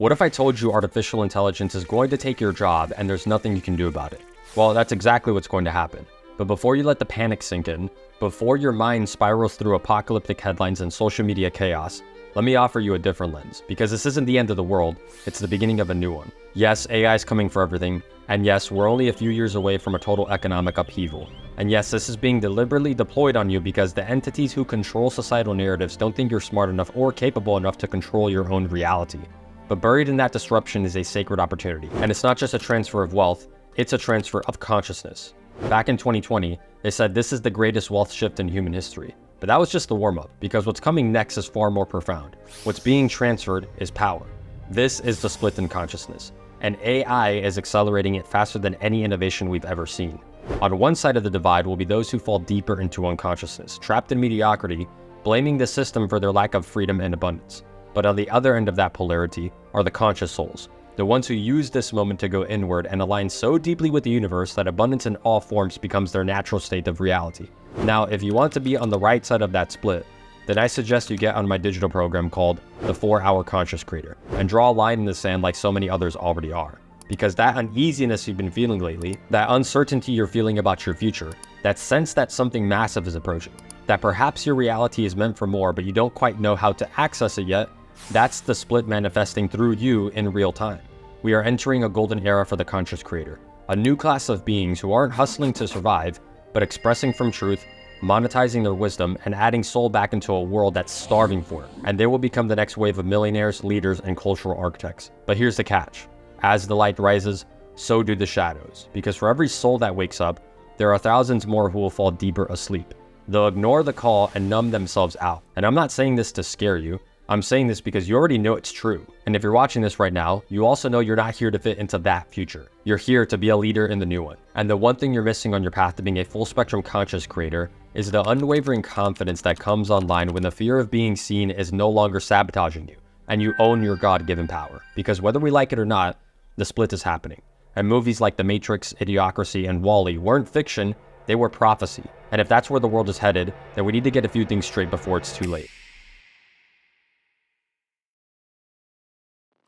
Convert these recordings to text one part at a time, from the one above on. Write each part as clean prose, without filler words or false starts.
What if I told you artificial intelligence is going to take your job and there's nothing you can do about it? Well, that's exactly what's going to happen. But before you let the panic sink in, before your mind spirals through apocalyptic headlines and social media chaos, let me offer you a different lens, because this isn't the end of the world, it's the beginning of a new one. Yes, AI is coming for everything, and yes, we're only a few years away from a total economic upheaval. And yes, this is being deliberately deployed on you because the entities who control societal narratives don't think you're smart enough or capable enough to control your own reality. But buried in that disruption is a sacred opportunity. And it's not just a transfer of wealth, it's a transfer of consciousness. Back in 2020, they said this is the greatest wealth shift in human history. But that was just the warm-up, because what's coming next is far more profound. What's being transferred is power. This is the split in consciousness, and AI is accelerating it faster than any innovation we've ever seen. On one side of the divide will be those who fall deeper into unconsciousness, trapped in mediocrity, blaming the system for their lack of freedom and abundance. But on the other end of that polarity are the conscious souls, the ones who use this moment to go inward and align so deeply with the universe that abundance in all forms becomes their natural state of reality. Now, if you want to be on the right side of that split, then I suggest you get on my digital program called the 4-Hour Conscious Creator and draw a line in the sand like so many others already are. Because that uneasiness you've been feeling lately, that uncertainty you're feeling about your future, that sense that something massive is approaching, that perhaps your reality is meant for more but you don't quite know how to access it yet, that's the split manifesting through you in real time. We are entering a golden era for the conscious creator, a new class of beings who aren't hustling to survive, but expressing from truth, monetizing their wisdom, and adding soul back into a world that's starving for it. And they will become the next wave of millionaires, leaders, and cultural architects. But here's the catch. As the light rises, so do the shadows. Because for every soul that wakes up, there are thousands more who will fall deeper asleep. They'll ignore the call and numb themselves out. And I'm not saying this to scare you. I'm saying this because you already know it's true. And if you're watching this right now, you also know you're not here to fit into that future. You're here to be a leader in the new one. And the one thing you're missing on your path to being a full spectrum conscious creator is the unwavering confidence that comes online when the fear of being seen is no longer sabotaging you and you own your God-given power. Because whether we like it or not, the split is happening. And movies like The Matrix, Idiocracy, and WALL-E weren't fiction, they were prophecy. And if that's where the world is headed, then we need to get a few things straight before it's too late.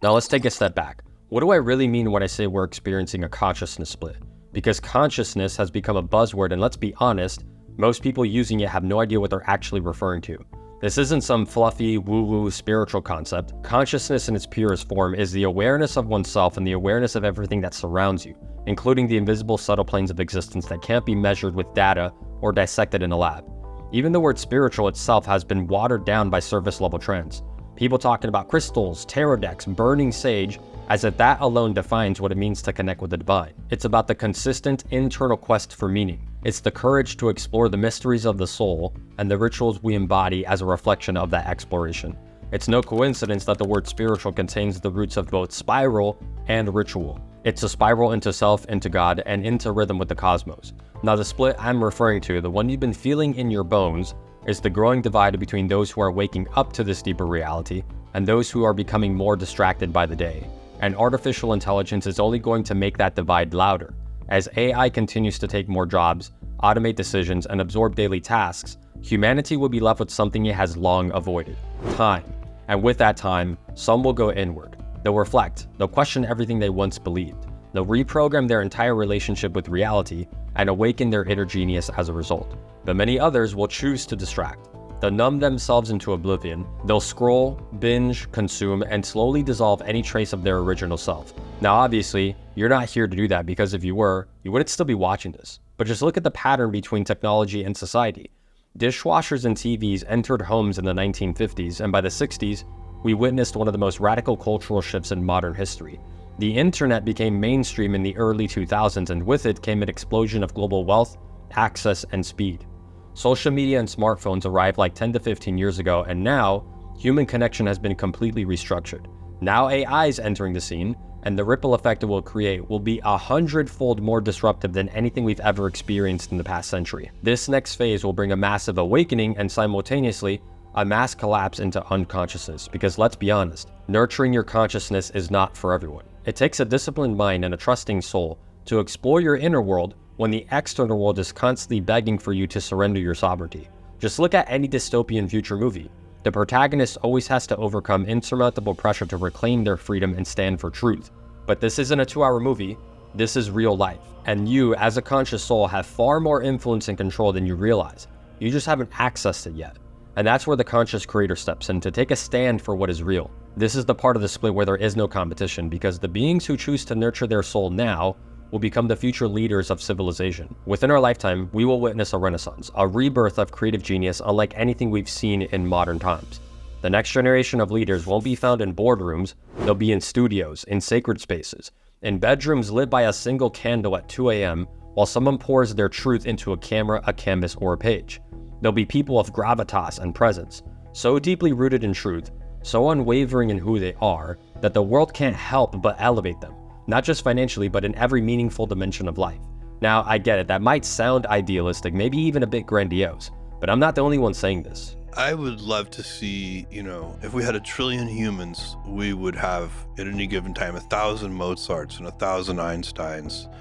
Now let's take a step back. What do I really mean when I say we're experiencing a consciousness split? Because consciousness has become a buzzword, and let's be honest, most people using it have no idea what they're actually referring to. This isn't some fluffy, woo-woo spiritual concept. Consciousness in its purest form is the awareness of oneself and the awareness of everything that surrounds you, including the invisible subtle planes of existence that can't be measured with data or dissected in a lab. Even the word spiritual itself has been watered down by surface level trends. People talking about crystals, tarot decks, burning sage, as if that alone defines what it means to connect with the divine. It's about the consistent internal quest for meaning. It's the courage to explore the mysteries of the soul and the rituals we embody as a reflection of that exploration. It's no coincidence that the word spiritual contains the roots of both spiral and ritual. It's a spiral into self, into God, and into rhythm with the cosmos. Now the split I'm referring to, the one you've been feeling in your bones, is the growing divide between those who are waking up to this deeper reality and those who are becoming more distracted by the day. And artificial intelligence is only going to make that divide louder. As AI continues to take more jobs, automate decisions, and absorb daily tasks, humanity will be left with something it has long avoided: time. And with that time, some will go inward. They'll reflect, they'll question everything they once believed. They'll reprogram their entire relationship with reality and awaken their inner genius as a result. But many others will choose to distract. They'll numb themselves into oblivion. They'll scroll, binge, consume, and slowly dissolve any trace of their original self. Now obviously, you're not here to do that, because if you were, you wouldn't still be watching this. But just look at the pattern between technology and society. Dishwashers and TVs entered homes in the 1950s, and by the 60s, we witnessed one of the most radical cultural shifts in modern history. The internet became mainstream in the early 2000s, and with it came an explosion of global wealth, access, and speed. Social media and smartphones arrived like 10 to 15 years ago, and now, human connection has been completely restructured. Now AI is entering the scene, and the ripple effect it will create will be 100-fold more disruptive than anything we've ever experienced in the past century. This next phase will bring a massive awakening and simultaneously a mass collapse into unconsciousness, because let's be honest, nurturing your consciousness is not for everyone. It takes a disciplined mind and a trusting soul to explore your inner world when the external world is constantly begging for you to surrender your sovereignty. Just look at any dystopian future movie. The protagonist always has to overcome insurmountable pressure to reclaim their freedom and stand for truth. But this isn't a 2-hour movie, this is real life. And you, as a conscious soul, have far more influence and control than you realize. You just haven't accessed it yet. And that's where the conscious creator steps in to take a stand for what is real. This is the part of the split where there is no competition, because the beings who choose to nurture their soul now will become the future leaders of civilization. Within our lifetime, we will witness a renaissance, a rebirth of creative genius unlike anything we've seen in modern times. The next generation of leaders won't be found in boardrooms, they'll be in studios, in sacred spaces, in bedrooms lit by a single candle at 2 a.m. while someone pours their truth into a camera, a canvas, or a page. They'll be people of gravitas and presence, so deeply rooted in truth, so unwavering in who they are, that the world can't help but elevate them, not just financially, but in every meaningful dimension of life. Now, I get it, that might sound idealistic, maybe even a bit grandiose, but I'm not the only one saying this. I would love to see, if we had 1 trillion humans, we would have at any given time 1,000 Mozarts and 1,000 Einsteins.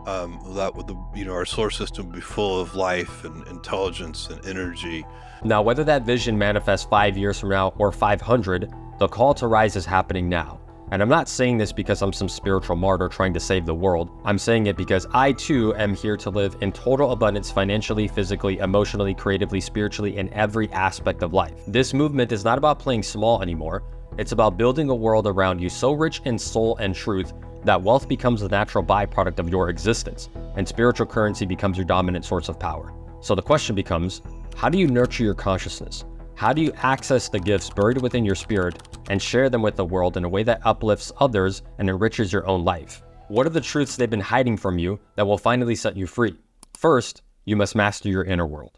That would, our solar system would be full of life and intelligence and energy. Now, whether that vision manifests 5 years from now or 500, the call to rise is happening now. And I'm not saying this because I'm some spiritual martyr trying to save the world. I'm saying it because I too am here to live in total abundance financially, physically, emotionally, creatively, spiritually, in every aspect of life. This movement is not about playing small anymore. It's about building a world around you so rich in soul and truth that wealth becomes the natural byproduct of your existence, and spiritual currency becomes your dominant source of power. So the question becomes, how do you nurture your consciousness? How do you access the gifts buried within your spirit and share them with the world in a way that uplifts others and enriches your own life? What are the truths they've been hiding from you that will finally set you free? First, you must master your inner world.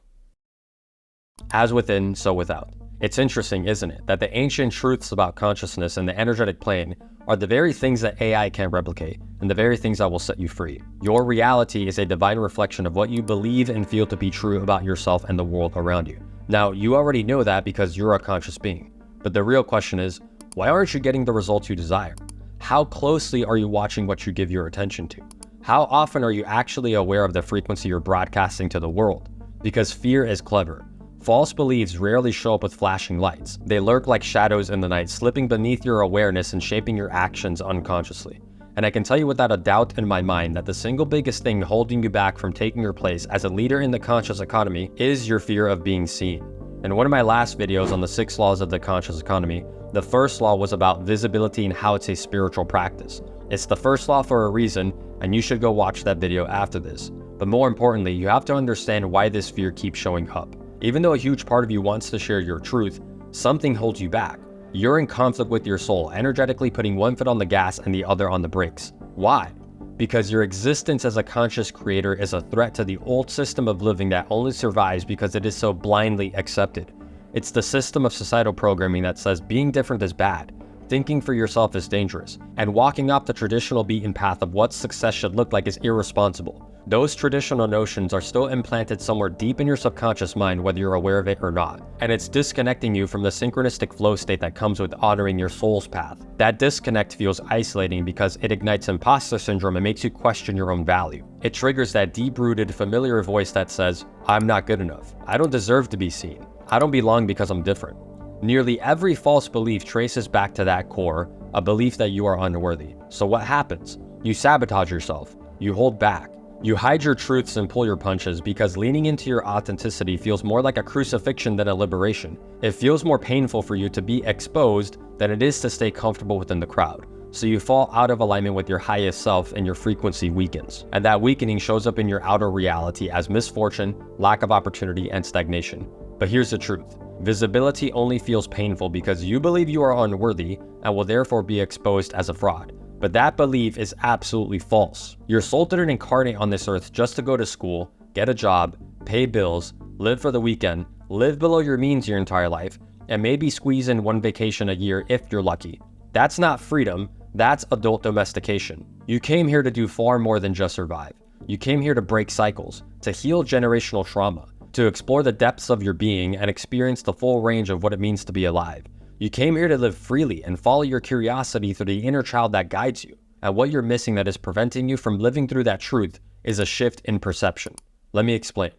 As within, so without. It's interesting, isn't it, that the ancient truths about consciousness and the energetic plane are the very things that AI can't replicate, and the very things that will set you free. Your reality is a divine reflection of what you believe and feel to be true about yourself and the world around you. Now, you already know that because you're a conscious being. But the real question is, why aren't you getting the results you desire? How closely are you watching what you give your attention to? How often are you actually aware of the frequency you're broadcasting to the world? Because fear is clever. False beliefs rarely show up with flashing lights. They lurk like shadows in the night, slipping beneath your awareness and shaping your actions unconsciously. And I can tell you without a doubt in my mind that the single biggest thing holding you back from taking your place as a leader in the conscious economy is your fear of being seen. In one of my last videos on the 6 laws of the conscious economy, the first law was about visibility and how it's a spiritual practice. It's the first law for a reason, and you should go watch that video after this. But more importantly, you have to understand why this fear keeps showing up. Even though a huge part of you wants to share your truth, something holds you back. You're in conflict with your soul, energetically putting one foot on the gas and the other on the brakes. Why? Because your existence as a conscious creator is a threat to the old system of living that only survives because it is so blindly accepted. It's the system of societal programming that says being different is bad, thinking for yourself is dangerous, and walking off the traditional beaten path of what success should look like is irresponsible. Those traditional notions are still implanted somewhere deep in your subconscious mind whether you're aware of it or not, and it's disconnecting you from the synchronistic flow state that comes with honoring your soul's path. That disconnect feels isolating because it ignites imposter syndrome and makes you question your own value. It triggers that deep-rooted, familiar voice that says, I'm not good enough. I don't deserve to be seen. I don't belong because I'm different. Nearly every false belief traces back to that core, a belief that you are unworthy. So what happens? You sabotage yourself. You hold back. You hide your truths and pull your punches because leaning into your authenticity feels more like a crucifixion than a liberation. It feels more painful for you to be exposed than it is to stay comfortable within the crowd. So you fall out of alignment with your highest self and your frequency weakens. And that weakening shows up in your outer reality as misfortune, lack of opportunity, and stagnation. But here's the truth. Visibility only feels painful because you believe you are unworthy and will therefore be exposed as a fraud. But that belief is absolutely false. Your soul didn't incarnate on this earth just to go to school, get a job, pay bills, live for the weekend, live below your means your entire life, and maybe squeeze in one vacation a year if you're lucky. That's not freedom, that's adult domestication. You came here to do far more than just survive. You came here to break cycles, to heal generational trauma, to explore the depths of your being and experience the full range of what it means to be alive. You came here to live freely and follow your curiosity through the inner child that guides you. And what you're missing that is preventing you from living through that truth is a shift in perception. Let me explain.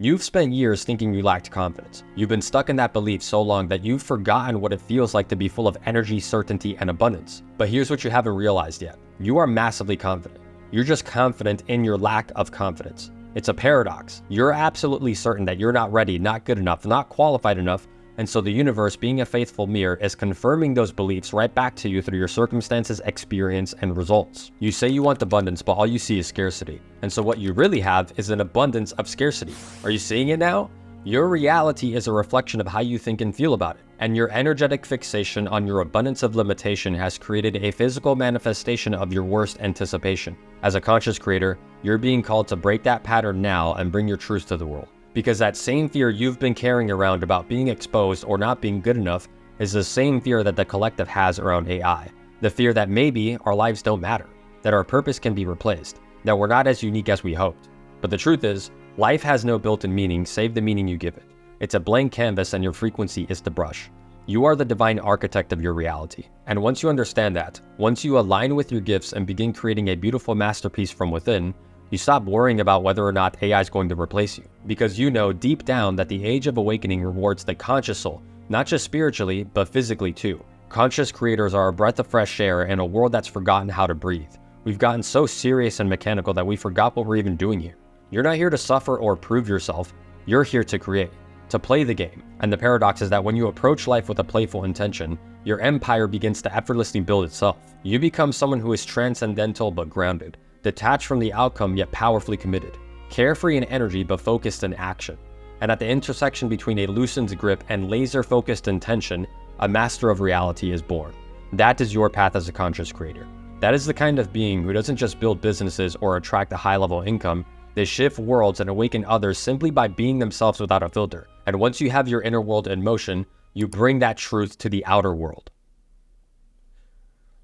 You've spent years thinking you lacked confidence. You've been stuck in that belief so long that you've forgotten what it feels like to be full of energy, certainty, and abundance. But here's what you haven't realized yet. You are massively confident. You're just confident in your lack of confidence. It's a paradox. You're absolutely certain that you're not ready, not good enough, not qualified enough, and so the universe, being a faithful mirror, is confirming those beliefs right back to you through your circumstances, experience, and results. You say you want abundance, but all you see is scarcity. And so what you really have is an abundance of scarcity. Are you seeing it now? Your reality is a reflection of how you think and feel about it. And your energetic fixation on your abundance of limitation has created a physical manifestation of your worst anticipation. As a conscious creator, you're being called to break that pattern now and bring your truth to the world. Because that same fear you've been carrying around about being exposed or not being good enough is the same fear that the collective has around AI. The fear that maybe our lives don't matter, that our purpose can be replaced, that we're not as unique as we hoped. But the truth is, life has no built-in meaning save the meaning you give it. It's a blank canvas and your frequency is the brush. You are the divine architect of your reality. And once you understand that, once you align with your gifts and begin creating a beautiful masterpiece from within, you stop worrying about whether or not AI is going to replace you, because you know deep down that the Age of Awakening rewards the conscious soul, not just spiritually, but physically too. Conscious creators are a breath of fresh air in a world that's forgotten how to breathe. We've gotten so serious and mechanical that we forgot what we're even doing here. You're not here to suffer or prove yourself, you're here to create, to play the game. And the paradox is that when you approach life with a playful intention, your empire begins to effortlessly build itself. You become someone who is transcendental but grounded, detached from the outcome yet powerfully committed, carefree in energy but focused in action. And at the intersection between a loosened grip and laser-focused intention, a master of reality is born. That is your path as a conscious creator. That is the kind of being who doesn't just build businesses or attract a high-level income, they shift worlds and awaken others simply by being themselves without a filter. And once you have your inner world in motion, you bring that truth to the outer world.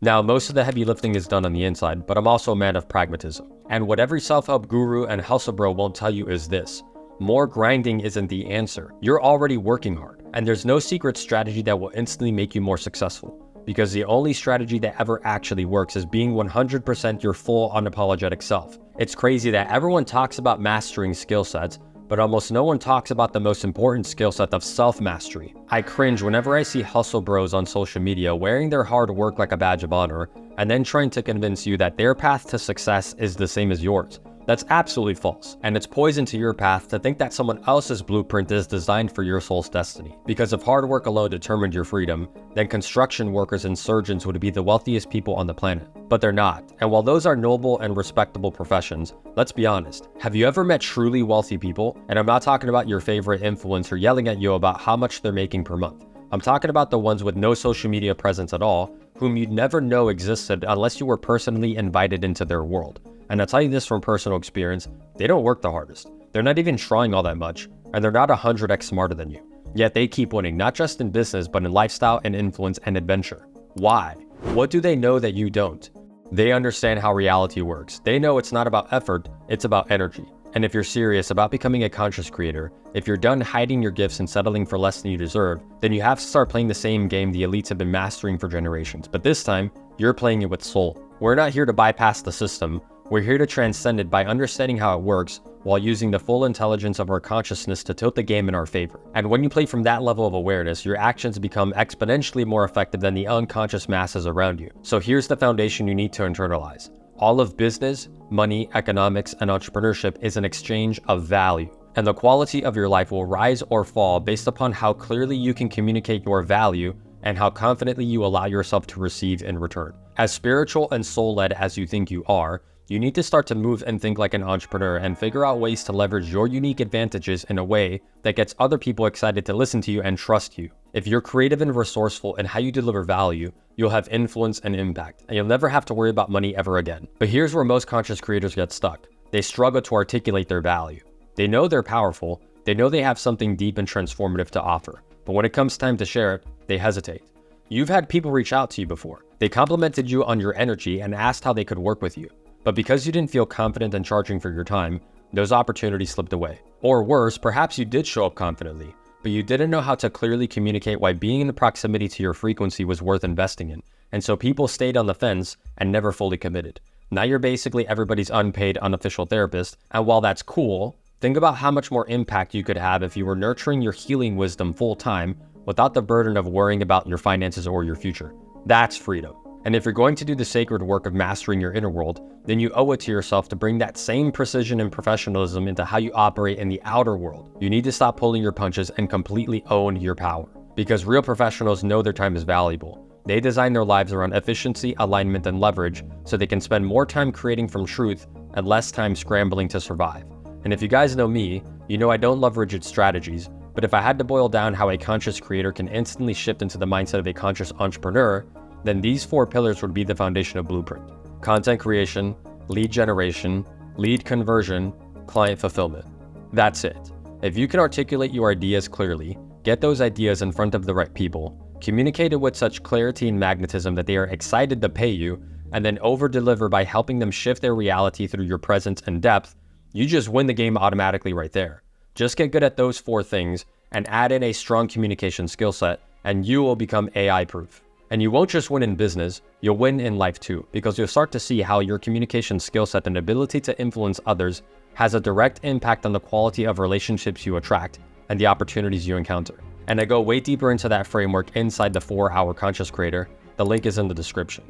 Now, most of the heavy lifting is done on the inside, but I'm also a man of pragmatism. And what every self-help guru and hustle bro won't tell you is this: more grinding isn't the answer. You're already working hard, and there's no secret strategy that will instantly make you more successful. Because the only strategy that ever actually works is being 100% your full unapologetic self. It's crazy that everyone talks about mastering skill sets, but almost no one talks about the most important skill set of self-mastery. I cringe whenever I see hustle bros on social media wearing their hard work like a badge of honor, and then trying to convince you that their path to success is the same as yours. That's absolutely false, and it's poison to your path to think that someone else's blueprint is designed for your soul's destiny. Because if hard work alone determined your freedom, then construction workers and surgeons would be the wealthiest people on the planet. But they're not, and while those are noble and respectable professions, let's be honest, have you ever met truly wealthy people? And I'm not talking about your favorite influencer yelling at you about how much they're making per month. I'm talking about the ones with no social media presence at all, whom you'd never know existed unless you were personally invited into their world. And I'll tell you this from personal experience, they don't work the hardest. They're not even trying all that much, and they're not 100x smarter than you. Yet they keep winning, not just in business, but in lifestyle and influence and adventure. Why? What do they know that you don't? They understand how reality works. They know it's not about effort, it's about energy. And if you're serious about becoming a conscious creator, if you're done hiding your gifts and settling for less than you deserve, then you have to start playing the same game the elites have been mastering for generations. But this time, you're playing it with soul. We're not here to bypass the system. We're here to transcend it by understanding how it works while using the full intelligence of our consciousness to tilt the game in our favor. And when you play from that level of awareness, your actions become exponentially more effective than the unconscious masses around you. So here's the foundation you need to internalize. All of business, money, economics, and entrepreneurship is an exchange of value. And the quality of your life will rise or fall based upon how clearly you can communicate your value and how confidently you allow yourself to receive in return. As spiritual and soul-led as you think you are, you need to start to move and think like an entrepreneur and figure out ways to leverage your unique advantages in a way that gets other people excited to listen to you and trust you. If you're creative and resourceful in how you deliver value, you'll have influence and impact, and you'll never have to worry about money ever again. But here's where most conscious creators get stuck. They struggle to articulate their value. They know they're powerful, they know they have something deep and transformative to offer, but when it comes time to share it, they hesitate. You've had people reach out to you before. They complimented you on your energy and asked how they could work with you. But because you didn't feel confident in charging for your time, those opportunities slipped away. Or worse, perhaps you did show up confidently, but you didn't know how to clearly communicate why being in the proximity to your frequency was worth investing in. And so people stayed on the fence and never fully committed. Now you're basically everybody's unpaid, unofficial therapist, and while that's cool, Think about how much more impact you could have if you were nurturing your healing wisdom full time without the burden of worrying about your finances or your future. That's freedom. And if you're going to do the sacred work of mastering your inner world, then you owe it to yourself to bring that same precision and professionalism into how you operate in the outer world. You need to stop pulling your punches and completely own your power. Because real professionals know their time is valuable. They design their lives around efficiency, alignment, and leverage so they can spend more time creating from truth and less time scrambling to survive. And if you guys know me, you know I don't love rigid strategies, but if I had to boil down how a conscious creator can instantly shift into the mindset of a conscious entrepreneur, then these 4 pillars would be the foundation of Blueprint: content creation, lead generation, lead conversion, client fulfillment. That's it. If you can articulate your ideas clearly, get those ideas in front of the right people, communicate it with such clarity and magnetism that they are excited to pay you, and then over-deliver by helping them shift their reality through your presence and depth, you just win the game automatically right there. Just get good at those 4 things and add in a strong communication skill set, and you will become AI-proof. And you won't just win in business, you'll win in life too, because you'll start to see how your communication skill set and ability to influence others has a direct impact on the quality of relationships you attract and the opportunities you encounter. And I go way deeper into that framework inside the 4-Hour Conscious Creator. The link is in the description.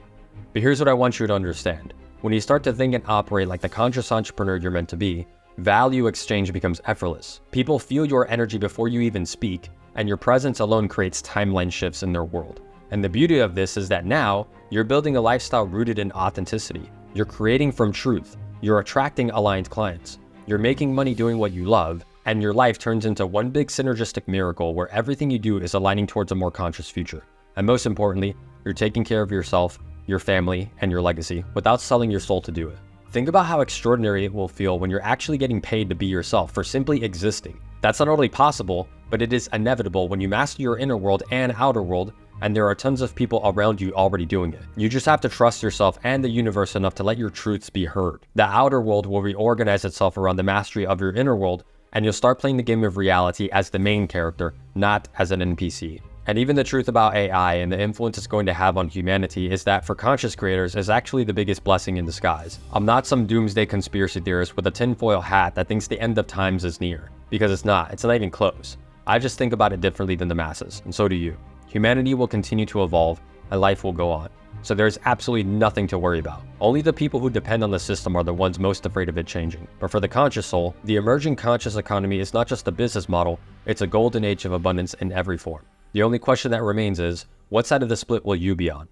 But here's what I want you to understand. When you start to think and operate like the conscious entrepreneur you're meant to be, value exchange becomes effortless. People feel your energy before you even speak, and your presence alone creates timeline shifts in their world. And the beauty of this is that now, you're building a lifestyle rooted in authenticity. You're creating from truth. You're attracting aligned clients. You're making money doing what you love, and your life turns into one big synergistic miracle where everything you do is aligning towards a more conscious future. And most importantly, you're taking care of yourself, your family, and your legacy without selling your soul to do it. Think about how extraordinary it will feel when you're actually getting paid to be yourself for simply existing. That's not only possible, but it is inevitable when you master your inner world and outer world, and there are tons of people around you already doing it. You just have to trust yourself and the universe enough to let your truths be heard. The outer world will reorganize itself around the mastery of your inner world, and you'll start playing the game of reality as the main character, not as an NPC. And even the truth about AI and the influence it's going to have on humanity is that for conscious creators is actually the biggest blessing in disguise. I'm not some doomsday conspiracy theorist with a tinfoil hat that thinks the end of times is near, because it's not even close. I just think about it differently than the masses, and so do you. Humanity will continue to evolve, and life will go on. So there's absolutely nothing to worry about. Only the people who depend on the system are the ones most afraid of it changing. But for the conscious soul, the emerging conscious economy is not just a business model, it's a golden age of abundance in every form. The only question that remains is, what side of the split will you be on?